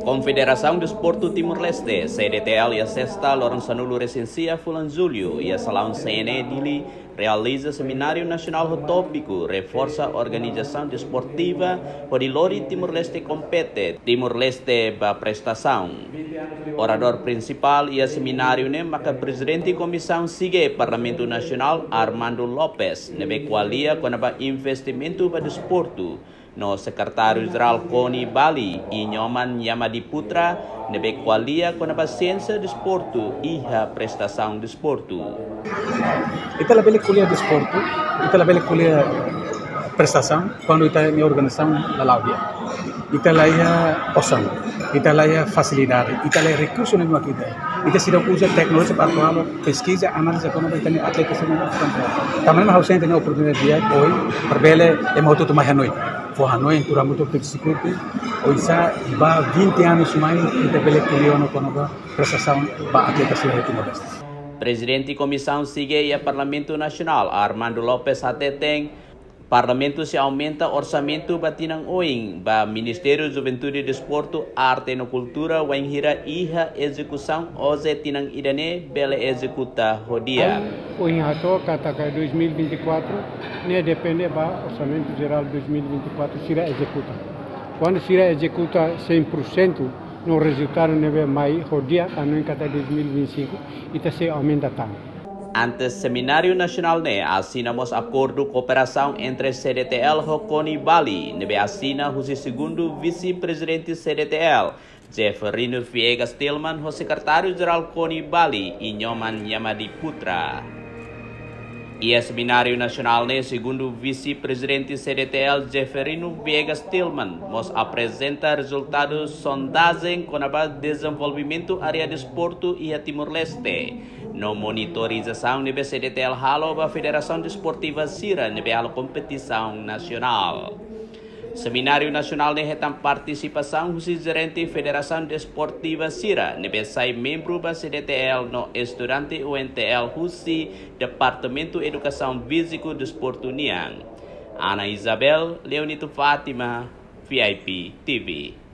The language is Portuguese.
Confederação do Desporto Timor-Leste, CDTL e a sexta Lorençanulo Recensia Fulan Julho e a Salão CNE Dili realiza seminário nacional tópico, reforça a organização desportiva, por Lori Timor-Leste compete, Timor-Leste ba prestação. Orador principal e a seminário ne maka presidente comissão sigue Parlamento Nacional Armando Lopes, nebe qualia com a investimento para desporto. No secretário-geral Koni Bali e Nyoman Yamadi Putra nebe qualia com a ciência de desporto e a prestação de desporto. Ita la bele kuliah desporto, ita la bele kuliah prestação quando ita em organização da laudia. Ita lá é opção, ita lá é facilidade, ita lá é recurso nenhum aqui. Ita se usa tecnologia para atuar, pesquisa, análise econômica e atletismo. Também nós ausente na oportunidade hoje, para bele é muito mais noite. For Hanoi, em muito psicope, hoje há 20 anos mais que a bele kuliah no konoba prestação para atletismo de Timor-Leste. Presidente e Comissão sigue e a Parlamento Nacional Armando Lopes até tem Parlamento se aumenta orçamento batinang oing ba Ministério Juventude e Desporto, Arte e Cultura wanghira iha execução oze tinang idane bele executa rodia. Oing hato kata 2024 ne depende ba orçamento geral 2024 sira executa. Quando sira executa 100% no resultado neve mai rodia ano em kata 2025 ita se aumenta tanto. Antes Seminário Nacional ne assinamos acordo cooperação entre CDTL e Koni Bali, nebe assina o segundo vice-presidente CDTL, Jefferino Viegas Tillman, o secretário-geral Koni Bali e Nyoman Yamadi Putra. E a Seminário Nacional ne segundo vice-presidente CDTL Jefferino Viegas Tillman, nos apresenta resultados sondagem com o desenvolvimento área de esporte e a Timor-Leste. No monitorização nebe CDTL halo ba Federação Desportiva Sira nebe halo competição nacional. Seminário Nacional ne retam participação do gerente Federação Desportiva Sira nebe sai membro ba CDTL no estudante UNTL Husi Departamento Educação Físico Desporto Niang. Ana Isabel Leonito Fátima, VIP TV.